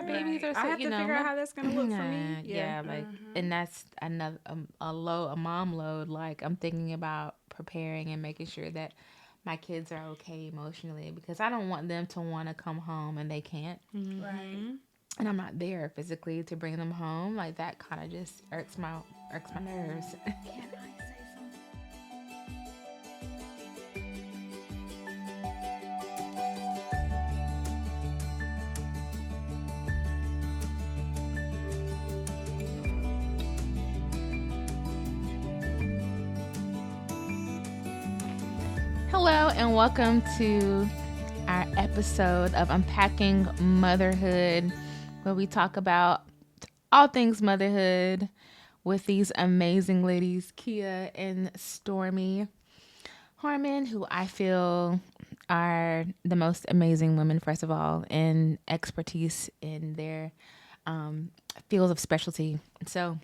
babies are so, I have to figure out how that's gonna look for me. yeah, like, and that's another a mom load. Like, I'm thinking about preparing and making sure that my kids are okay emotionally because I don't want them to want to come home and they can't, Right. and I'm not there physically to bring them home. Like that kind of just irks my nerves. Can I say something? Hello and welcome to our episode of Unpacking Motherhood, where we talk about all things motherhood with these amazing ladies, Kia and Stormy Harmon, who I feel are the most amazing women, first of all, and expertise in their fields of specialty. So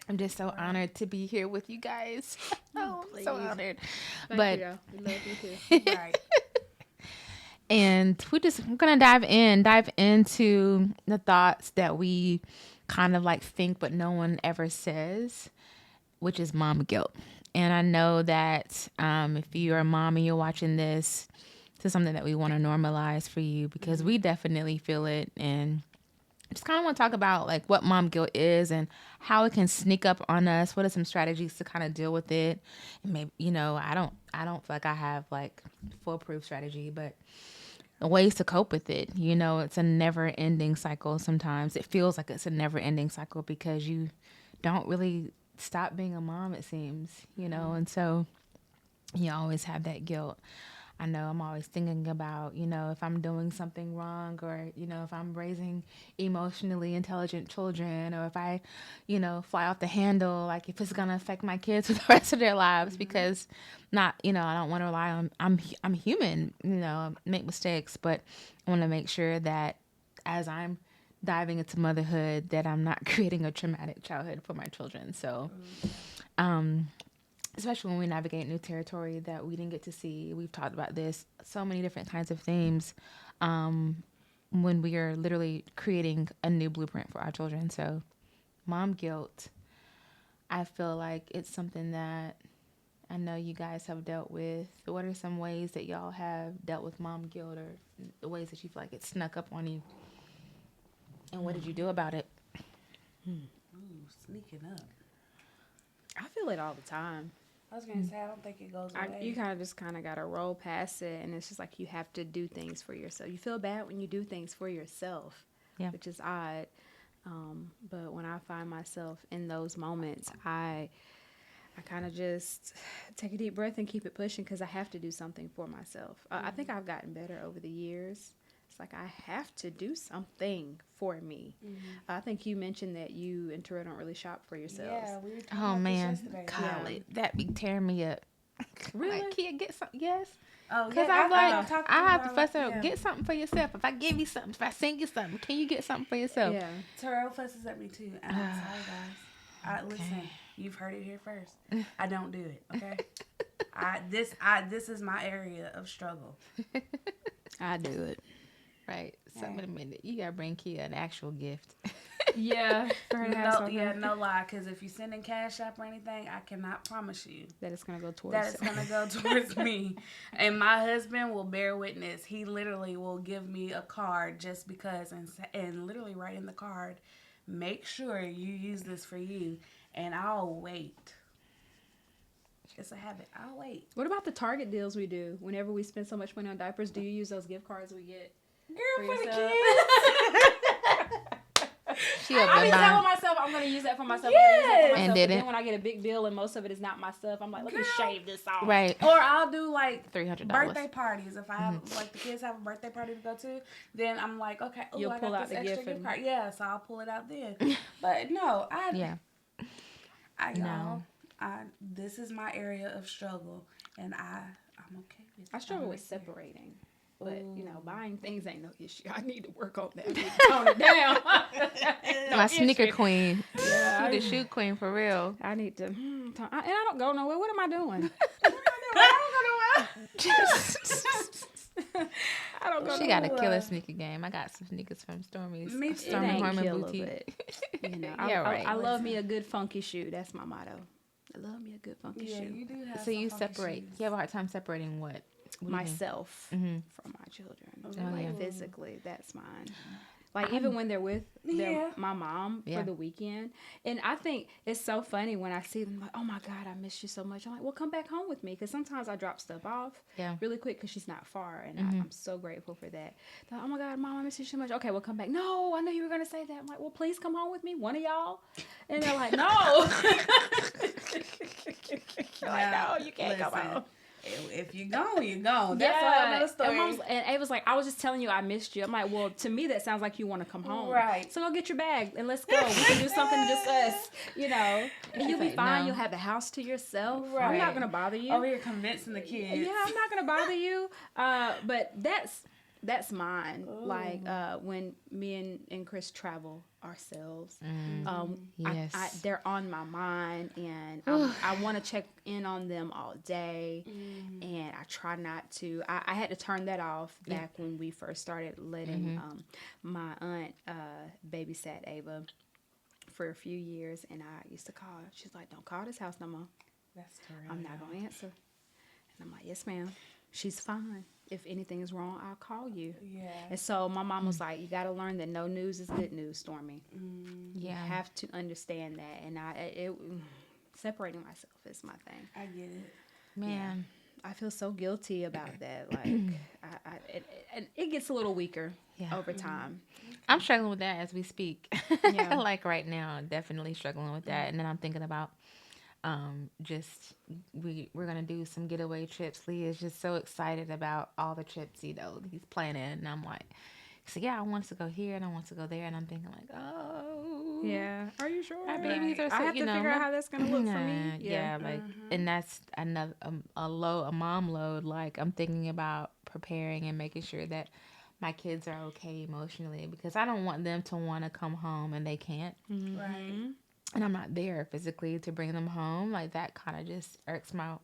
I'm just so honored to be here with you guys. Oh, I'm so honored. Thank you, we love you too. Right. And we're gonna dive into the thoughts that we kind of like think, but no one ever says, which is mom guilt. And I know that if you're a mom and you're watching this, this is something that we want to normalize for you because we definitely feel it. And just kind of want to talk about like what mom guilt is and how it can sneak up on us. What are some strategies to kind of deal with it? And maybe, I don't feel like I have like foolproof strategy, but ways to cope with it. It's a never ending cycle. Sometimes it feels like it's a never ending cycle because you don't really stop being a mom, it seems, and so you always have that guilt. I know I'm always thinking about, if I'm doing something wrong or, if I'm raising emotionally intelligent children or if I, fly off the handle, like if it's going to affect my kids for the rest of their lives because I don't want to rely on, I'm human, make mistakes, but I want to make sure that as I'm diving into motherhood that I'm not creating a traumatic childhood for my children. So, especially when we navigate new territory that we didn't get to see. We've talked about this, so many different kinds of themes when we are literally creating a new blueprint for our children. So mom guilt, I feel like it's something that I know you guys have dealt with. What are some ways that y'all have dealt with mom guilt or the ways that you feel like it snuck up on you? And what did you do about it? Ooh, sneaking up. I feel it all the time. I was gonna say I don't think it goes away. You kind of gotta roll past it, and it's just like you have to do things for yourself. You feel bad when you do things for yourself, which is odd. But when I find myself in those moments, I kind of just take a deep breath and keep it pushing because I have to do something for myself. I think I've gotten better over the years. It's like I have to do something for me. I think you mentioned that you and Terrell don't really shop for yourselves. Yeah, we were talking about this yesterday. Golly, that be tearing me up. Really? Like, Kia, get some. Yes. Oh, Because yeah, I'm like, I have to about fuss out. Get something for yourself. If I give you something, if I send you something, can you get something for yourself? Yeah. Terrell fusses at me too. I'm sorry, guys. Listen, you've heard it here first. I don't do it. Okay. This is my area of struggle. I do it. Right. So wait a minute. You gotta bring Kia an actual gift. Yeah. No lie. Because if you send in Cash App or anything, I cannot promise you that it's gonna go towards. That it's gonna go towards me. And my husband will bear witness. He literally will give me a card just because, and literally write in the card, make sure you use this for you, and I'll wait. It's a habit. I'll wait. What about the Target deals we do? Whenever we spend so much money on diapers, do you use those gift cards we get? Girl, for the kids. I be telling myself I'm going to use that for myself. Yes. And did it? Then when I get a big bill and most of it is not my stuff, I'm like, let me shave this off. Right. Or I'll do like $300 birthday parties. If I have like the kids have a birthday party to go to, then I'm like, okay, you'll I pull got out this the extra gift card. Yeah, so I'll pull it out then. But no, this is my area of struggle, and I'm okay with it. I struggle with separating. But, buying things ain't no issue. I need to work on that. I need to tone it down. My sneaker queen. Yeah, the shoe queen for real. I need to. And I don't go nowhere. What am I doing? I don't go. She got a killer sneaker game. I got some sneakers from Stormy's. Me too. Stormy It ain't Harmon killer, Boutique. but you know, Yeah, right. I love me a good funky shoe. That's my motto. I love me a good funky Yeah, shoe. you do have So some you funky separate. shoes. You have a hard time separating what? What do you mean? Myself Mhm. from my children. Oh, Like yeah. physically, that's mine. Like even when they're with Yeah. my mom Yeah. for the weekend, and I think it's so funny when I see them like, oh my God, I miss you so much. I'm like, well, come back home with me, because sometimes I drop stuff off Yeah. really quick because she's not far, and I'm so grateful for that. They're like, oh my God, Mom, I miss you so much. Okay, well, come back. No, I know you were gonna say that. I'm like, well, please come home with me, one of y'all. And they're like, no. Like, no, you can't come Listen, home. If you're gone, you're gone. That's a whole nother story. And Ava's like, I was just telling you I missed you. I'm like, well, to me that sounds like you want to come home. Right. So go get your bag and let's go. We can do something just us, you know. And you'll be like, fine. no. You'll have the house to yourself. I'm Right. not gonna bother you. Over here convincing the kids. Yeah, I'm not gonna bother you. But that's mine. Ooh. Like when me and Chris travel ourselves, Yes. they're on my mind, and I want to check in on them all day, and I try not to. I had to turn that off back when we first started letting my aunt babysat Ava for a few years, and I used to call her. She's like, "Don't call this house no more. That's terrible. I'm not gonna answer." And I'm like, "Yes, ma'am. She's fine. If anything is wrong, I'll call you." Yeah. And so my mom was like, "You got to learn that no news is good news, Stormy. You Yeah. have to understand that." And separating myself is my thing. I get it. Man. I feel so guilty about that. Like, and it gets a little weaker Yeah. over time. I'm struggling with that as we speak. Yeah. Like right now, definitely struggling with that. And then I'm thinking about just we're gonna do some getaway trips. Lee is just so excited about all the trips, he's planning, and I'm like, so yeah, I want to go here and I want to go there, and I'm thinking like, oh Yeah. Are you sure? our babies are so, I have to figure out how that's gonna look for me. yeah, like, and that's another a mom load. Like I'm thinking about preparing and making sure that my kids are okay emotionally, because I don't want them to want to come home and they can't. Right. And I'm not there physically to bring them home. Like that kind of just irks my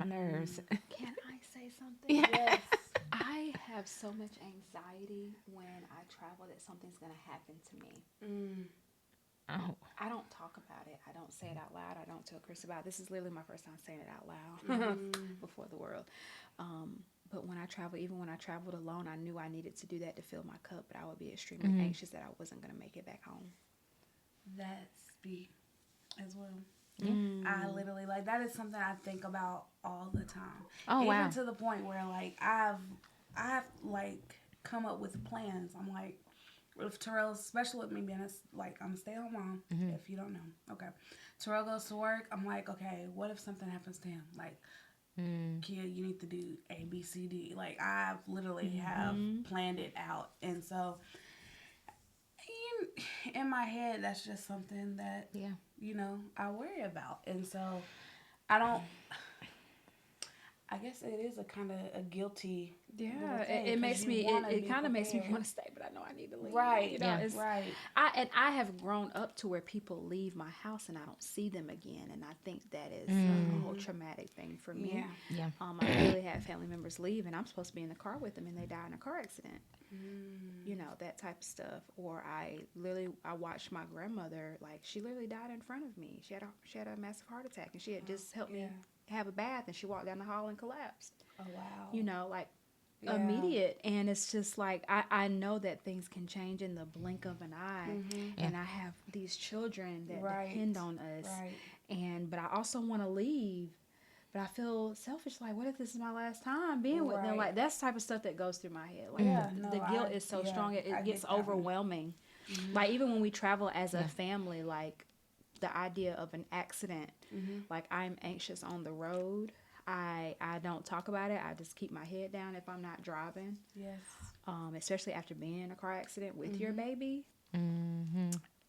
nerves. Can I say something? Yes. I have so much anxiety when I travel that something's gonna happen to me. Oh, I don't talk about it. I don't say it out loud. I don't tell Chris about it. This is literally my first time saying it out loud before the world. But when I travel, even when I traveled alone, I knew I needed to do that to fill my cup. But I would be extremely anxious that I wasn't gonna make it back home. That's me as well. Yeah. I literally, like, that is something I think about all the time. Oh, wow. Even to the point where, like, I've like come up with plans. I'm like, if Terrell's, especially with me being I'm a stay-at-home mom, if you don't know. Okay. Terrell goes to work. I'm like, okay, what if something happens to him? Like, kid, you need to do A, B, C, D. Like, I've literally have planned it out. And so, in my head, that's just something that, I worry about. And so, I guess it is a kind of a guilty. Yeah, thing, it makes 'cause me. you wanna It be kind of makes me prepared. want to stay, but I know I need to leave. Right. You know, Yeah. it's, Right. I have grown up to where people leave my house and I don't see them again, and I think that is a whole traumatic thing for me. Yeah. yeah. I really had family members leave, and I'm supposed to be in the car with them, and they die in a car accident. You know, that type of stuff. Or I watched my grandmother, like, she literally died in front of me. She had a massive heart attack, and she had just helped me have a bath, and she walked down the hall and collapsed. Oh, wow. You know, like, immediate. And it's just like, I know that things can change in the blink of an eye. And I have these children that depend on us. Right. But I also want to leave. But I feel selfish. Like, what if this is my last time being with them? Like, that's the type of stuff that goes through my head. Like, the guilt is so strong. It I gets get that one. overwhelming. Like, even when we travel as a family, like, the idea of an accident, like, I'm anxious on the road. I don't talk about it. I just keep my head down if I'm not driving. Yes. Especially after being in a car accident with your baby.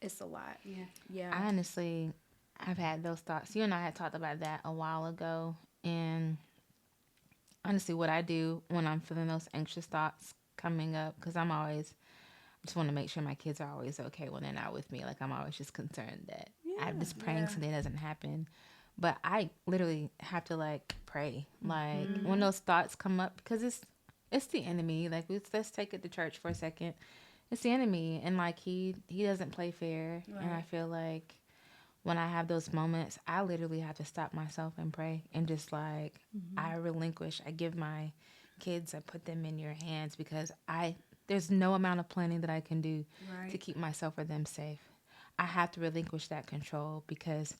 It's a lot. Yeah. Yeah. I honestly, I've had those thoughts. You and I had talked about that a while ago. And honestly, what I do when I'm feeling those anxious thoughts coming up, because I just want to make sure my kids are always okay when they're not with me. Like, I'm always just concerned that I'm just praying something doesn't happen. But I literally have to, like, pray. Like, when those thoughts come up, because it's it's the enemy. Like, let's take it to church for a second. It's the enemy, and like he doesn't play fair. Right. And I feel like when I have those moments, I literally have to stop myself and pray and just like I relinquish. I give my kids, I put them in your hands because there's no amount of planning that I can do to keep myself or them safe. I have to relinquish that control because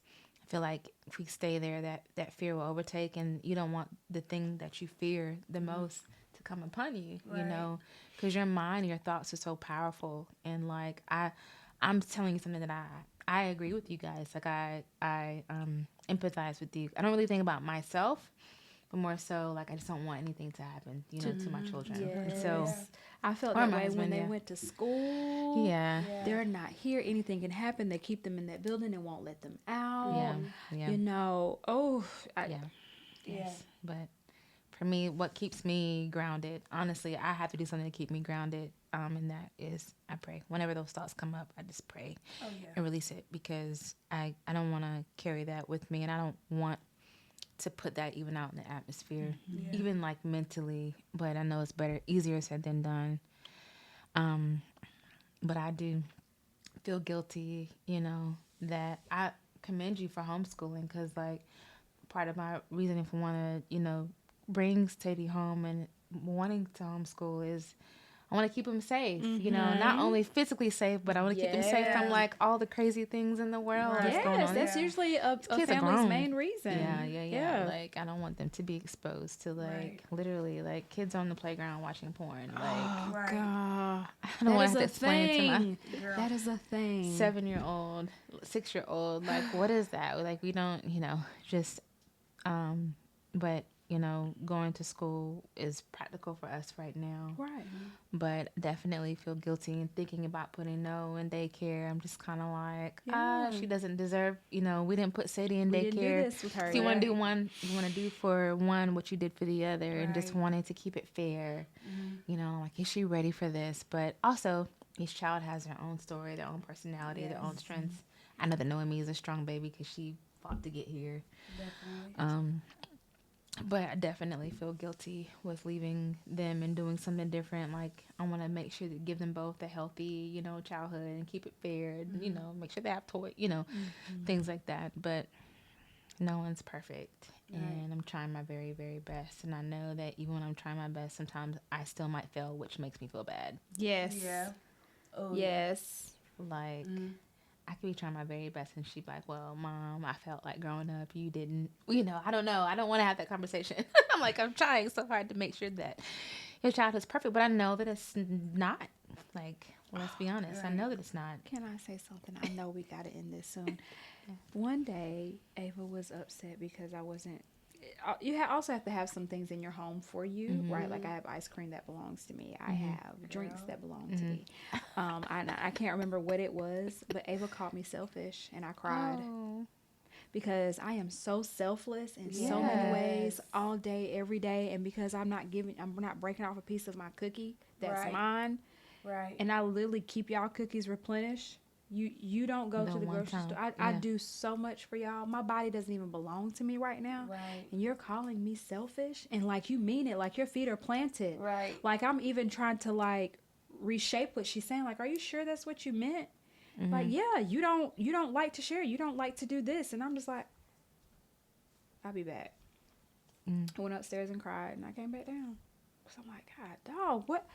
I feel like if we stay there, that fear will overtake, and you don't want the thing that you fear the most to come upon you, you know, because your mind, your thoughts are so powerful. And like, I'm telling you something that I agree with you guys. Like I empathize with you. I don't really think about myself, but more so like I just don't want anything to happen, you know, to my children. Yes. And so I felt that way when they went to school. Yeah. They're not here. Anything can happen. They keep them in that building and won't let them out. Yeah. You know, Yes. But for me, what keeps me grounded, honestly, I have to do something to keep me grounded. And that is I pray. Whenever those thoughts come up, I just pray and release it because I don't want to carry that with me, and I don't want to put that even out in the atmosphere, even like mentally. But I know it's easier said than done. But I do feel guilty, you know, that I commend you for homeschooling because like part of my reasoning for wanting to, you know, bring Sadie home and wanting to homeschool is I want to keep him safe, you know, not only physically safe, but I want to keep him safe from like all the crazy things in the world that's going on. That's usually a family's main reason. Yeah. Like I don't want them to be exposed to like literally like kids on the playground watching porn. Like, God, I don't want to explain to my that is a thing. 7-year-old, 6-year-old. Like, what is that? Like, we don't, you know, just, but. You know, going to school is practical for us right now. Right. But definitely feel guilty and thinking about putting Noah in daycare. I'm just kind of like, she doesn't deserve, you know, we didn't put Sadie in daycare. We didn't do this with her. So you want to do one, you want to do for one what you did for the other, and just wanting to keep it fair. You know, like, is she ready for this? But also, each child has their own story, their own personality, their own strengths. I know that Noemi is a strong baby because she fought to get here. Definitely. But I definitely feel guilty with leaving them and doing something different. Like, I want to make sure to give them both a healthy, you know, childhood and keep it fair. And, you know, make sure they have toys, you know, things like that. But no one's perfect. And I'm trying my very, very best. And I know that even when I'm trying my best, sometimes I still might fail, which makes me feel bad. Yes. Yeah. Oh, yes. Like... I could be trying my very best, and she'd be like, well, Mom, I felt like growing up you didn't, you know, I don't know. I don't want to have that conversation. I'm like, I'm trying so hard to make sure that your childhood's perfect, but I know that it's not. Like, let's be honest. I know that it's not. Can I say something? I know we got to end this soon. One day, Ava was upset because I wasn't. You also have to have some things in your home for you, right? Like I have ice cream that belongs to me. I have drinks that belong to me. I can't remember what it was, but Ava called me selfish, and I cried because I am so selfless in so many ways, all day, every day, and because I'm not breaking off a piece of my cookie that's mine, right? And I literally keep y'all cookies replenished. You don't go to the grocery store. I do so much for y'all. My body doesn't even belong to me right now. Right. And you're calling me selfish, and like you mean it, like your feet are planted. Right. Like I'm even trying to like reshape what she's saying. Like, are you sure that's what you meant? Like, yeah, you don't like to share. You don't like to do this. And I'm just like, I'll be back. I went upstairs and cried, and I came back down. So I'm like, God, dog, what?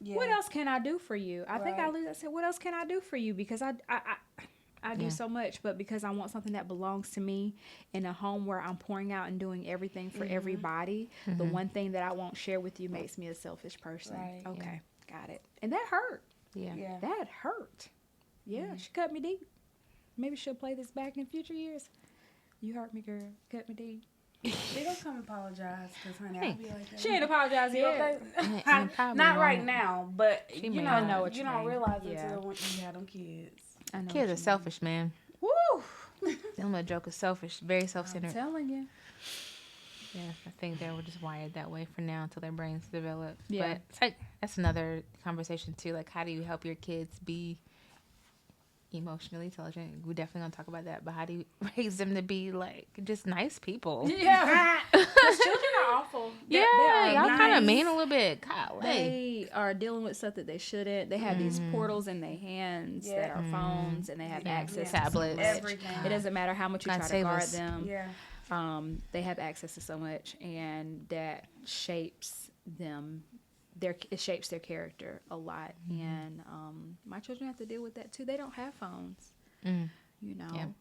Yeah. What else can I do for you? I think I said, what else can I do for you? Because I do so much, but because I want something that belongs to me in a home where I'm pouring out and doing everything for everybody, the one thing that I won't share with you makes me a selfish person. Right. Okay, got it. And that hurt. Yeah. That hurt. Yeah, she cut me deep. Maybe she'll play this back in future years. You hurt me, girl. Cut me deep. She don't come apologize because, honey, I'll be like that. She ain't apologized yet. Not right now, but you know what you don't realize it until when you have them kids. I know kids are selfish, man. Woo! Them little joke is selfish, very self-centered. I'm telling you. Yeah, I think they were just wired that way for now until their brains develop. Yeah. But it's like, that's another conversation too. Like, how do you help your kids be emotionally intelligent. We're definitely gonna talk about that. But how do you raise them to be like just nice people? Yeah, because children are awful. Yeah, they y'all are kind of nice. mean a little bit. Golly. They are dealing with stuff that they shouldn't. They have these portals in their hands that are phones, and they have access to tablets, so much. Everything. It doesn't matter how much you God try to save guard us. them. Yeah. They have access to so much, and that shapes them. It shapes their character a lot, and my children have to deal with that too. They don't have phones, you know. Their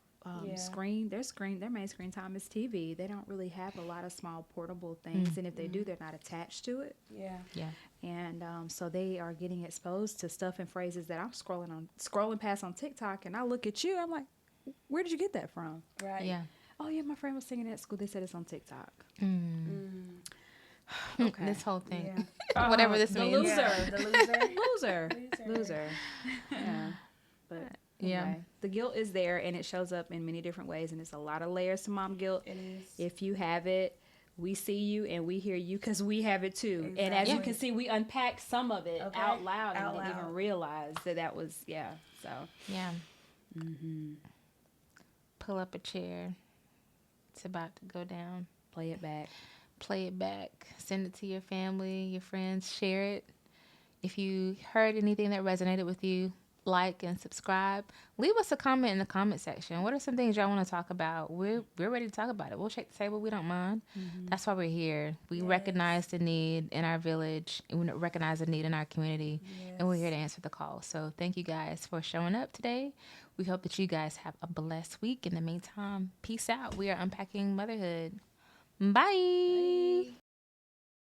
main screen time is TV. They don't really have a lot of small portable things, and if they do, they're not attached to it. Yeah. And so they are getting exposed to stuff and phrases that I'm scrolling past on TikTok, and I look at you, I'm like, where did you get that from? Right. Yeah. Oh yeah, my friend was singing it at school. They said it's on TikTok. Okay. This whole thing. Yeah. Whatever this the means. loser. Yeah, the loser. Loser. Yeah. But anyway, the guilt is there, and it shows up in many different ways, and it's a lot of layers to mom guilt. It is. If you have it, we see you and we hear you because we have it too. Exactly. And as you can see, we unpacked some of it Okay. out loud and Out didn't loud. even realize that was, so. Yeah. Pull up a chair. It's about to go down. Play it back. Play it back. Send it to your family, your friends. Share it. If you heard anything that resonated with you, like and subscribe. Leave us a comment in the comment section. What are some things y'all want to talk about? We're ready to talk about it. We'll shake the table. We don't mind. That's why we're here. We recognize the need in our village. And we recognize the need in our community. And we're here to answer the call. So thank you guys for showing up today. We hope that you guys have a blessed week. In the meantime, peace out. We are unpacking motherhood. Bye.